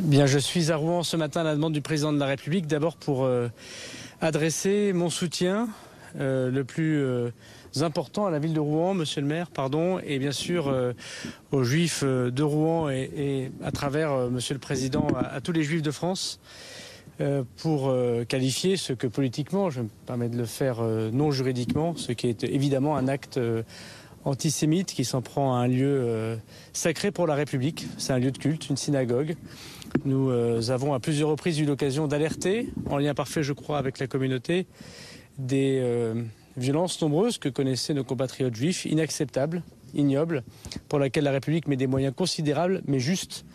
Bien, je suis à Rouen ce matin à la demande du président de la République, d'abord pour adresser mon soutien le plus important à la ville de Rouen, monsieur le maire, pardon, et bien sûr aux juifs de Rouen et à travers monsieur le président à tous les juifs de France pour qualifier ce que politiquement, je me permets de le faire non juridiquement, ce qui est évidemment un acte antisémite qui s'en prend à un lieu sacré pour la République. C'est un lieu de culte, une synagogue. Nous avons à plusieurs reprises eu l'occasion d'alerter, en lien parfait je crois avec la communauté, des violences nombreuses que connaissaient nos compatriotes juifs, inacceptables, ignobles, pour lesquelles la République met des moyens considérables, mais justes,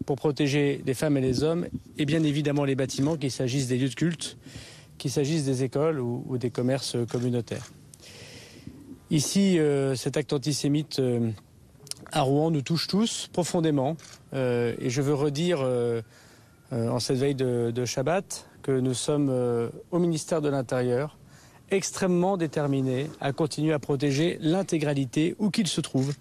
pour protéger les femmes et les hommes, et bien évidemment les bâtiments, qu'il s'agisse des lieux de culte, qu'il s'agisse des écoles ou des commerces communautaires. Ici, cet acte antisémite à Rouen nous touche tous profondément, et je veux redire en cette veille de Shabbat que nous sommes au ministère de l'Intérieur extrêmement déterminés à continuer à protéger l'intégralité, où qu'ils se trouvent,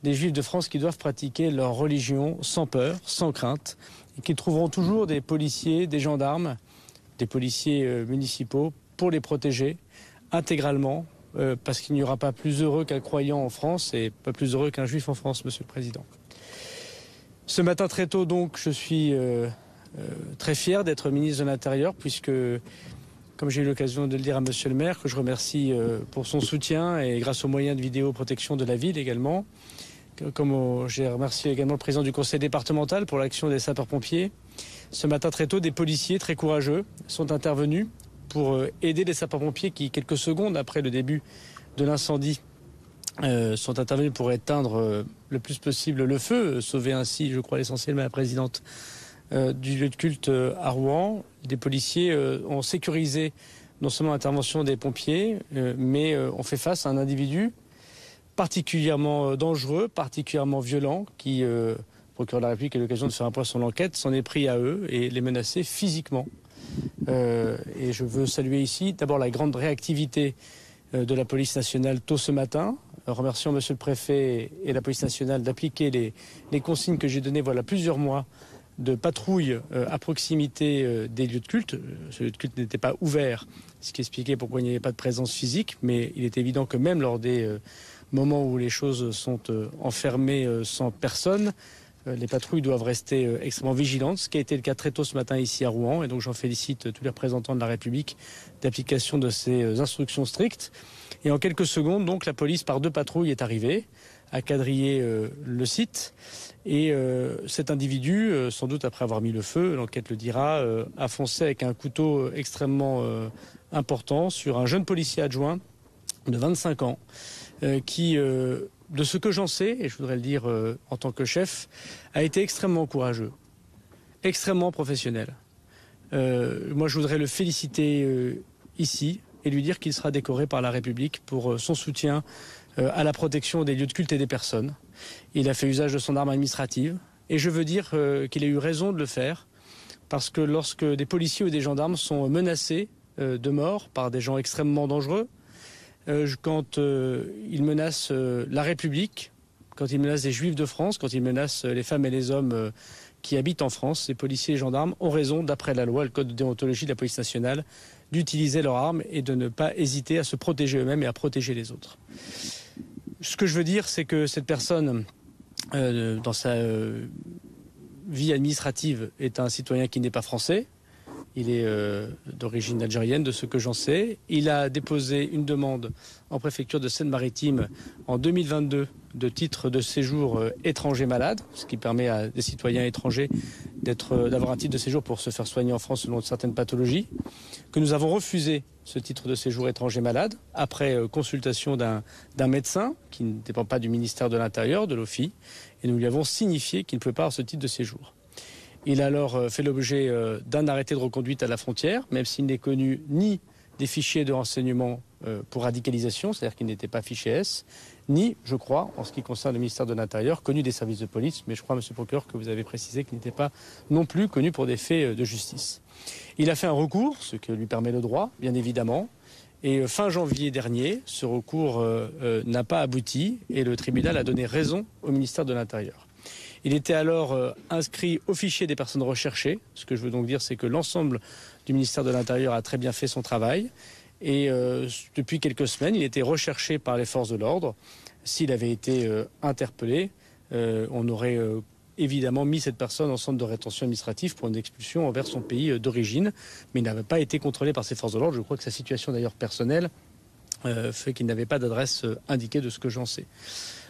des Juifs de France qui doivent pratiquer leur religion sans peur, sans crainte, et qui trouveront toujours des policiers, des gendarmes, des policiers municipaux pour les protéger intégralement, parce qu'il n'y aura pas plus heureux qu'un croyant en France et pas plus heureux qu'un juif en France, monsieur le président. Ce matin très tôt, donc, je suis très fier d'être ministre de l'Intérieur, puisque, comme j'ai eu l'occasion de le dire à monsieur le maire, que je remercie pour son soutien et grâce aux moyens de vidéoprotection de la ville également, comme j'ai remercié également le président du conseil départemental pour l'action des sapeurs-pompiers. Ce matin très tôt, des policiers très courageux sont intervenus pour aider les sapeurs-pompiers qui, quelques secondes après le début de l'incendie, sont intervenus pour éteindre le plus possible le feu, sauver ainsi, je crois, l'essentiel, Madame la Présidente, du lieu de culte à Rouen. Des policiers ont sécurisé non seulement l'intervention des pompiers, mais ont fait face à un individu particulièrement dangereux, particulièrement violent, qui, le procureur de la République a eu l'occasion de faire un point sur l'enquête, s'en est pris à eux et les menacer physiquement. Et je veux saluer ici d'abord la grande réactivité de la police nationale tôt ce matin, remerciant monsieur le préfet et la police nationale d'appliquer les consignes que j'ai données voilà plusieurs mois de patrouille à proximité des lieux de culte. Ce lieu de culte n'était pas ouvert, ce qui expliquait pourquoi il n'y avait pas de présence physique, mais il est évident que même lors des moments où les choses sont enfermées sans personne, les patrouilles doivent rester extrêmement vigilantes, ce qui a été le cas très tôt ce matin ici à Rouen, et donc j'en félicite tous les représentants de la République d'application de ces instructions strictes. Et en quelques secondes, donc, la police par 2 patrouilles est arrivée à quadriller le site, et cet individu, sans doute après avoir mis le feu, l'enquête le dira, a foncé avec un couteau extrêmement important sur un jeune policier adjoint de 25 ans qui... de ce que j'en sais, et je voudrais le dire en tant que chef, a été extrêmement courageux, extrêmement professionnel. Moi, je voudrais le féliciter ici et lui dire qu'il sera décoré par la République pour son soutien à la protection des lieux de culte et des personnes. Il a fait usage de son arme administrative, et je veux dire qu'il a eu raison de le faire, parce que lorsque des policiers ou des gendarmes sont menacés de mort par des gens extrêmement dangereux, quand ils menacent la République, quand ils menacent les Juifs de France, quand ils menacent les femmes et les hommes qui habitent en France, ces policiers et gendarmes ont raison, d'après la loi, le code de déontologie de la police nationale, d'utiliser leurs armes et de ne pas hésiter à se protéger eux-mêmes et à protéger les autres. Ce que je veux dire, c'est que cette personne, dans sa vie administrative, est un citoyen qui n'est pas français. Il est d'origine algérienne, de ce que j'en sais. Il a déposé une demande en préfecture de Seine-Maritime en 2022 de titre de séjour étranger malade, ce qui permet à des citoyens étrangers d'avoir un titre de séjour pour se faire soigner en France selon certaines pathologies, que nous avons refusé ce titre de séjour étranger malade après consultation d'un médecin qui ne dépend pas du ministère de l'Intérieur, de l'OFI, et nous lui avons signifié qu'il ne pouvait pas avoir ce titre de séjour. Il a alors fait l'objet d'un arrêté de reconduite à la frontière, même s'il n'est connu ni des fichiers de renseignement pour radicalisation, c'est-à-dire qu'il n'était pas fiché S, ni, je crois, en ce qui concerne le ministère de l'Intérieur, connu des services de police, mais je crois, monsieur le procureur, que vous avez précisé qu'il n'était pas non plus connu pour des faits de justice. Il a fait un recours, ce que lui permet le droit, bien évidemment, et fin janvier dernier, ce recours n'a pas abouti, et le tribunal a donné raison au ministère de l'Intérieur. Il était alors inscrit au fichier des personnes recherchées. Ce que je veux donc dire, c'est que l'ensemble du ministère de l'Intérieur a très bien fait son travail. Et depuis quelques semaines, il était recherché par les forces de l'ordre. S'il avait été interpellé, on aurait évidemment mis cette personne en centre de rétention administrative pour une expulsion vers son pays d'origine. Mais il n'avait pas été contrôlé par ces forces de l'ordre. Je crois que sa situation d'ailleurs personnelle fait qu'il n'avait pas d'adresse indiquée de ce que j'en sais.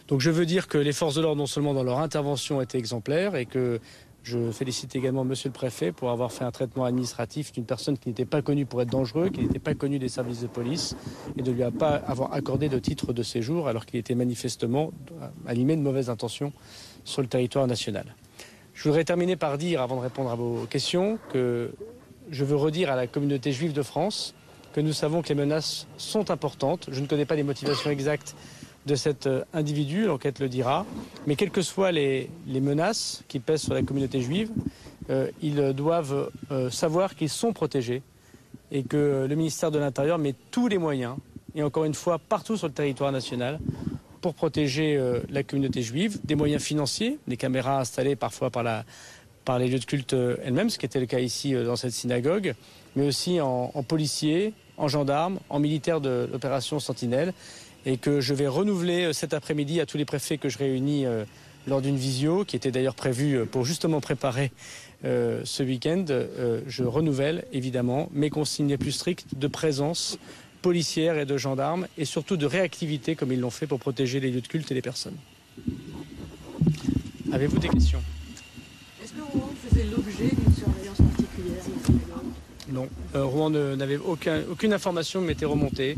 Donc je veux dire que les forces de l'ordre, non seulement dans leur intervention, étaient exemplaires et que je félicite également Monsieur le Préfet pour avoir fait un traitement administratif d'une personne qui n'était pas connue pour être dangereux, qui n'était pas connue des services de police et de lui pas avoir accordé de titre de séjour alors qu'il était manifestement animé de mauvaises intentions sur le territoire national. Je voudrais terminer par dire, avant de répondre à vos questions, que je veux redire à la communauté juive de France que nous savons que les menaces sont importantes. Je ne connais pas les motivations exactes de cet individu, l'enquête le dira. Mais quelles que soient les menaces qui pèsent sur la communauté juive, ils doivent savoir qu'ils sont protégés et que le ministère de l'Intérieur met tous les moyens, et encore une fois partout sur le territoire national, pour protéger la communauté juive, des moyens financiers, des caméras installées parfois par les lieux de culte elles-mêmes, ce qui était le cas ici dans cette synagogue, mais aussi en policiers, en gendarmes, en militaires de l'opération Sentinelle, et que je vais renouveler cet après-midi à tous les préfets que je réunis lors d'une visio, qui était d'ailleurs prévue pour justement préparer ce week-end. Je renouvelle évidemment mes consignes les plus strictes de présence policière et de gendarmes, et surtout de réactivité, comme ils l'ont fait pour protéger les lieux de culte et les personnes. Avez-vous des questions ? Est-ce que Rouen faisait l'objet d'une surveillance particulière ? Non, Rouen n'avait aucune information qui m'était remontée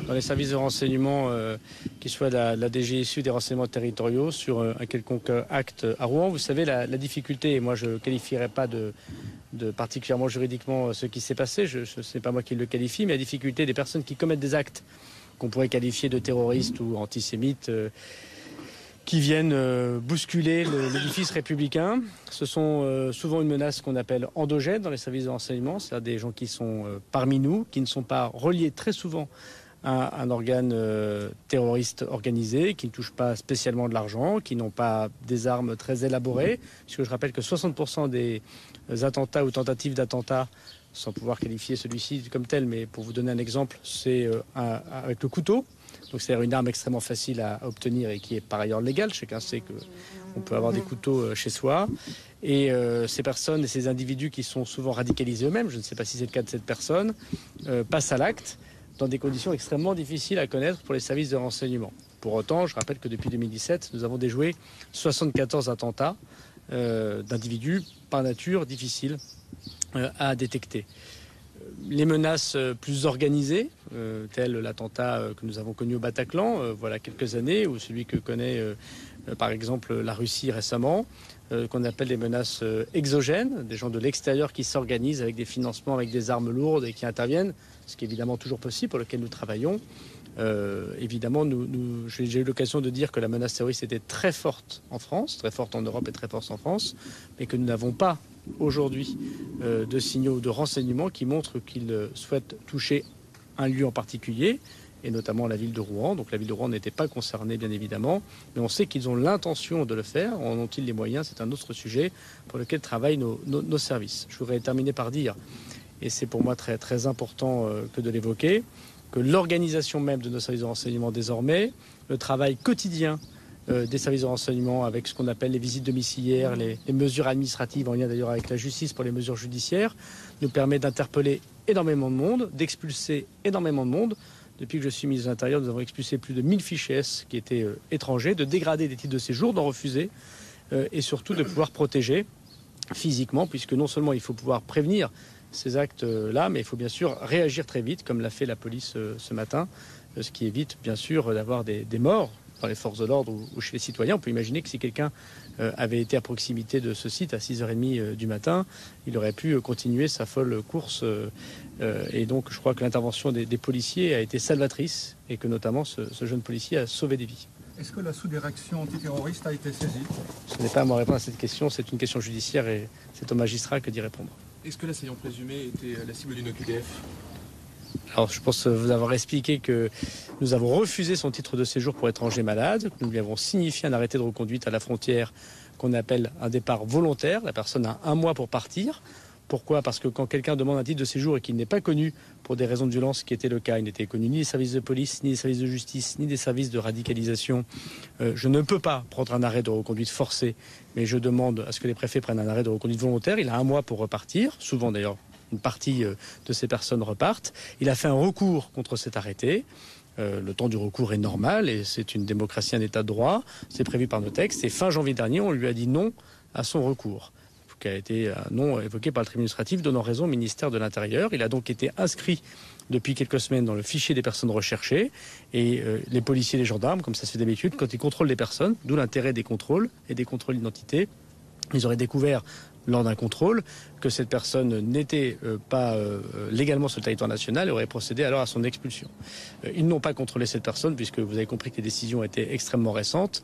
dans les services de renseignement, qu'ils soient la DGSU, des renseignements territoriaux, sur un quelconque acte à Rouen. Vous savez, la difficulté, et moi je ne qualifierais pas de particulièrement juridiquement ce qui s'est passé, ce n'est pas moi qui le qualifie, mais la difficulté des personnes qui commettent des actes qu'on pourrait qualifier de terroristes ou antisémites, qui viennent bousculer l'édifice républicain. Ce sont souvent une menace qu'on appelle endogène dans les services de renseignement, c'est-à-dire des gens qui sont parmi nous, qui ne sont pas reliés très souvent à un organe terroriste organisé, qui ne touchent pas spécialement de l'argent, qui n'ont pas des armes très élaborées, puisque je rappelle que 60% des attentats ou tentatives d'attentats, sans pouvoir qualifier celui-ci comme tel, mais pour vous donner un exemple, c'est avec le couteau. Donc c'est une arme extrêmement facile à obtenir et qui est par ailleurs légale. Chacun sait qu'on peut avoir des couteaux chez soi. Et ces personnes et ces individus qui sont souvent radicalisés eux-mêmes, je ne sais pas si c'est le cas de cette personne, passent à l'acte dans des conditions extrêmement difficiles à connaître pour les services de renseignement. Pour autant, je rappelle que depuis 2017, nous avons déjoué 74 attentats d'individus par nature difficiles à détecter. Les menaces plus organisées, telles l'attentat que nous avons connu au Bataclan, voilà quelques années, ou celui que connaît par exemple la Russie récemment, qu'on appelle des menaces exogènes, des gens de l'extérieur qui s'organisent avec des financements, avec des armes lourdes et qui interviennent, ce qui est évidemment toujours possible, pour lequel nous travaillons. Évidemment, j'ai eu l'occasion de dire que la menace terroriste était très forte en France, très forte en Europe et très forte en France, mais que nous n'avons pas aujourd'hui de signaux de renseignements qui montrent qu'ils souhaitent toucher un lieu en particulier, et notamment la ville de Rouen. Donc la ville de Rouen n'était pas concernée, bien évidemment, mais on sait qu'ils ont l'intention de le faire. En ont-ils les moyens? C'est un autre sujet pour lequel travaillent nos services. Je voudrais terminer par dire, et c'est pour moi très, très important que de l'évoquer, que l'organisation même de nos services de renseignement désormais, le travail quotidien des services de renseignement avec ce qu'on appelle les visites domiciliaires, les mesures administratives en lien d'ailleurs avec la justice pour les mesures judiciaires, nous permet d'interpeller énormément de monde, d'expulser énormément de monde. Depuis que je suis ministre de l'Intérieur, nous avons expulsé plus de 1000 fichiers S qui étaient étrangers, de dégrader des titres de séjour, d'en refuser et surtout de pouvoir protéger physiquement, puisque non seulement il faut pouvoir prévenir ces actes-là, mais il faut bien sûr réagir très vite, comme l'a fait la police ce matin, ce qui évite bien sûr d'avoir des morts dans les forces de l'ordre ou chez les citoyens. On peut imaginer que si quelqu'un avait été à proximité de ce site à 6h30 du matin, il aurait pu continuer sa folle course. Et donc je crois que l'intervention des policiers a été salvatrice et que notamment ce jeune policier a sauvé des vies. Est-ce que la sous-direction antiterroriste a été saisie? Ce n'est pas à moi de répondre à cette question, c'est une question judiciaire et c'est au magistrat que d'y répondre. Est-ce que l'assaillant présumé était la cible d'une OQTF? Alors je pense vous avoir expliqué que nous avons refusé son titre de séjour pour étranger malade, que nous lui avons signifié un arrêté de reconduite à la frontière qu'on appelle un départ volontaire. La personne a 1 mois pour partir. Pourquoi ? Parce que quand quelqu'un demande un titre de séjour et qu'il n'est pas connu pour des raisons de violence, ce qui était le cas, il n'était connu ni des services de police, ni des services de justice, ni des services de radicalisation, je ne peux pas prendre un arrêt de reconduite forcée, mais je demande à ce que les préfets prennent un arrêt de reconduite volontaire. Il a 1 mois pour repartir, souvent d'ailleurs une partie de ces personnes repartent. Il a fait un recours contre cet arrêté. Le temps du recours est normal et c'est une démocratie, un état de droit. C'est prévu par nos textes. Et fin janvier dernier, on lui a dit non à son recours, qui a été un non évoqué par le tribunal administratif, donnant raison au ministère de l'Intérieur. Il a donc été inscrit depuis quelques semaines dans le fichier des personnes recherchées. Et les policiers et les gendarmes, comme ça se fait d'habitude, quand ils contrôlent des personnes, d'où l'intérêt des contrôles et des contrôles d'identité, ils auraient découvert lors d'un contrôle que cette personne n'était pas légalement sur le territoire national et aurait procédé alors à son expulsion. Ils n'ont pas contrôlé cette personne puisque vous avez compris que les décisions étaient extrêmement récentes.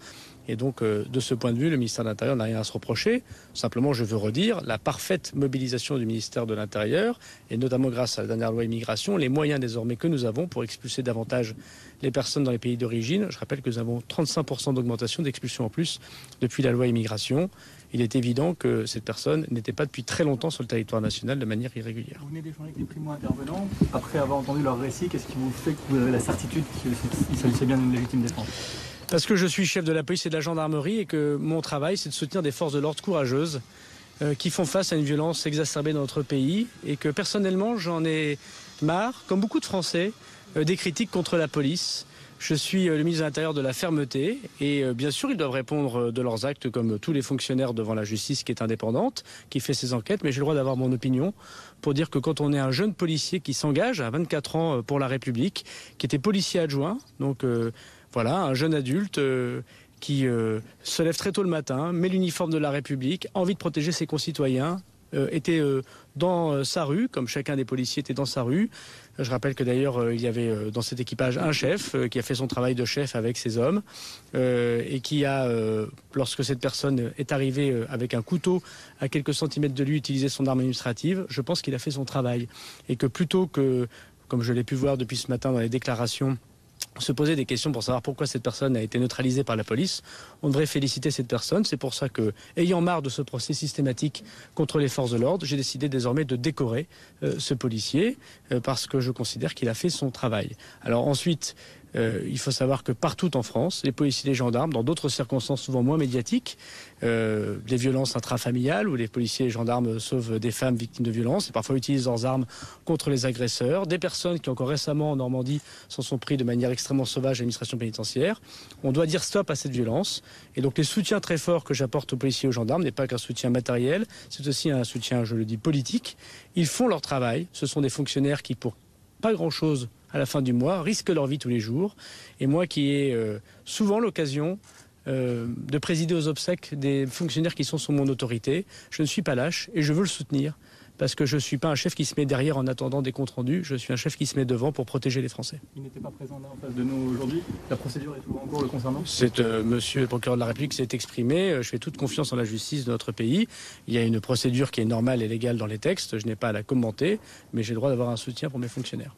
Et donc, de ce point de vue, le ministère de l'Intérieur n'a rien à se reprocher. Simplement, je veux redire, la parfaite mobilisation du ministère de l'Intérieur, et notamment grâce à la dernière loi immigration, les moyens désormais que nous avons pour expulser davantage les personnes dans les pays d'origine. Je rappelle que nous avons 35% d'augmentation d'expulsion en plus depuis la loi immigration. Il est évident que cette personne n'était pas depuis très longtemps sur le territoire national de manière irrégulière. Vous venez d'échanger avec les primo-intervenants. Après avoir entendu leur récit, qu'est-ce qui vous fait que vous avez la certitude qu'il s'agissait bien d'une légitime défense ? Parce que je suis chef de la police et de la gendarmerie et que mon travail, c'est de soutenir des forces de l'ordre courageuses qui font face à une violence exacerbée dans notre pays et que personnellement, j'en ai marre, comme beaucoup de Français, des critiques contre la police. Je suis le ministre de l'Intérieur de la fermeté et bien sûr, ils doivent répondre de leurs actes comme tous les fonctionnaires devant la justice qui est indépendante, qui fait ses enquêtes, mais j'ai le droit d'avoir mon opinion pour dire que quand on est un jeune policier qui s'engage à 24 ans pour la République, qui était policier adjoint, donc voilà, un jeune adulte qui se lève très tôt le matin, met l'uniforme de la République, a envie de protéger ses concitoyens, était dans sa rue, comme chacun des policiers était dans sa rue. Je rappelle que d'ailleurs, il y avait dans cet équipage un chef qui a fait son travail de chef avec ses hommes et qui a, lorsque cette personne est arrivée avec un couteau à quelques centimètres de lui, utilisé son arme administrative. Je pense qu'il a fait son travail et que plutôt que, comme je l'ai pu voir depuis ce matin dans les déclarations, se poser des questions pour savoir pourquoi cette personne a été neutralisée par la police, on devrait féliciter cette personne. C'est pour ça que, ayant marre de ce procès systématique contre les forces de l'ordre, j'ai décidé désormais de décorer ce policier parce que je considère qu'il a fait son travail. Alors ensuite, il faut savoir que partout en France, les policiers et les gendarmes, dans d'autres circonstances souvent moins médiatiques, des violences intrafamiliales où les policiers et les gendarmes sauvent des femmes victimes de violences et parfois utilisent leurs armes contre les agresseurs, des personnes qui encore récemment en Normandie s'en sont pris de manière extrêmement sauvage à l'administration pénitentiaire. On doit dire stop à cette violence et donc les soutiens très forts que j'apporte aux policiers et aux gendarmes n'est pas qu'un soutien matériel, c'est aussi un soutien, je le dis, politique. Ils font leur travail, ce sont des fonctionnaires qui pour pas grand-chose à la fin du mois, risquent leur vie tous les jours. Et moi qui ai souvent l'occasion de présider aux obsèques des fonctionnaires qui sont sous mon autorité, je ne suis pas lâche et je veux le soutenir parce que je ne suis pas un chef qui se met derrière en attendant des comptes rendus, je suis un chef qui se met devant pour protéger les Français. Il n'était pas présent là en face de nous aujourd'hui. La procédure est toujours en cours le concernant. C'est monsieur le procureur de la République qui s'est exprimé. Je fais toute confiance en la justice de notre pays. Il y a une procédure qui est normale et légale dans les textes. Je n'ai pas à la commenter, mais j'ai le droit d'avoir un soutien pour mes fonctionnaires.